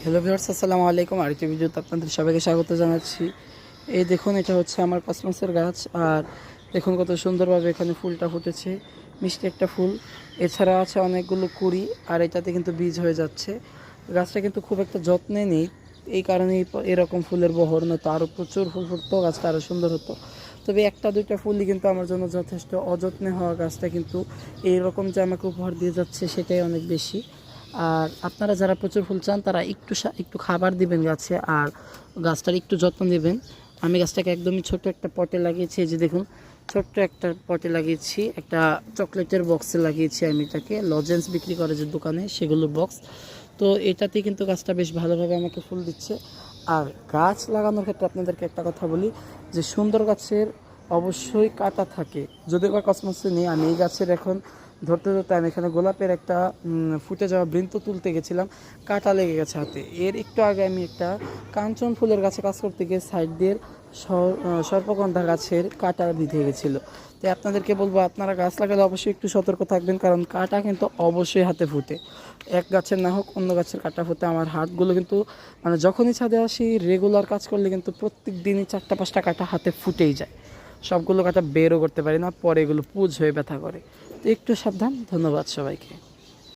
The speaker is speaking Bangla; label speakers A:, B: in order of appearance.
A: হ্যালো ভিউয়ার্স, আসসালামু আলাইকুম। আরেকটি ভিডিওতে আপনাদের সবাইকে স্বাগত জানাচ্ছি। এই দেখুন, এটা হচ্ছে আমার কসমসের গাছ। আর দেখুন কত সুন্দরভাবে এখানে ফুলটা ফুটেছে, মিষ্টি একটা ফুল। এছাড়া আছে অনেকগুলো কুঁড়ি, আর এটাতে কিন্তু বীজ হয়ে যাচ্ছে। গাছটা কিন্তু খুব একটা যত্নে নেই, এই কারণেই এরকম ফুলের বহর, নয়তো আরও প্রচুর ফুল ফুটতো, গাছটা আরও সুন্দর হতো। তবে একটা দুইটা ফুলই কিন্তু আমার জন্য যথেষ্ট। অযত্নে হওয়া গাছটা কিন্তু এইরকম যে আমাকে উপহার দিয়ে যাচ্ছে, সেটাই অনেক বেশি। আর আপনারা যারা প্রচুর ফুল চান, তারা একটু খাবার দিবেন গাছে, আর গাছটার একটু যত্ন নেবেন। আমি গাছটাকে একদমই ছোট একটা পটে লাগিয়েছি। এই যে দেখুন, ছোট্ট একটা পটে লাগিয়েছি, একটা চকলেটের বক্সে লাগিয়েছি। আমি এটাকে লজেন্স বিক্রি করে যে দোকানে, সেগুলোর বক্স। তো এটাতে কিন্তু গাছটা বেশ ভালোভাবে আমাকে ফুল দিচ্ছে। আর গাছ লাগানোর ক্ষেত্রে আপনাদেরকে একটা কথা বলি, যে সুন্দর গাছের অবশ্যই কাঁটা থাকে। যদিও বা কসমসে নেই, আমি এই গাছের এখন ধরতে ধরতে আমি এখানে গোলাপের একটা ফুটে যাওয়া বৃন্ত তুলতে গেছিলাম, কাঁটা লেগে গেছে হাতে। এর একটু আগে আমি একটা কাঞ্চন ফুলের গাছে কাজ করতে গিয়ে সাইড দিয়ে সর্পগন্ধা গাছের কাঁটা বিঁধে গেছিলো। তাই আপনাদেরকে বলবো, আপনারা গাছ লাগালে অবশ্যই একটু সতর্ক থাকবেন, কারণ কাঁটা কিন্তু অবশ্যই হাতে ফুটে। এক গাছের না হোক, অন্য গাছের কাঁটা ফুটে। আমার হাতগুলো কিন্তু মানে যখনই ছাদে আসি, রেগুলার কাজ করলে কিন্তু প্রত্যেক দিনই 4টা 5টা কাঁটা হাতে ফুটেই যায়। সবগুলো কাঁটা বেরও করতে পারি না, পরে এগুলো পুজ হয়ে ব্যথা করে। তো একটু সাবধান। ধন্যবাদ সবাইকে।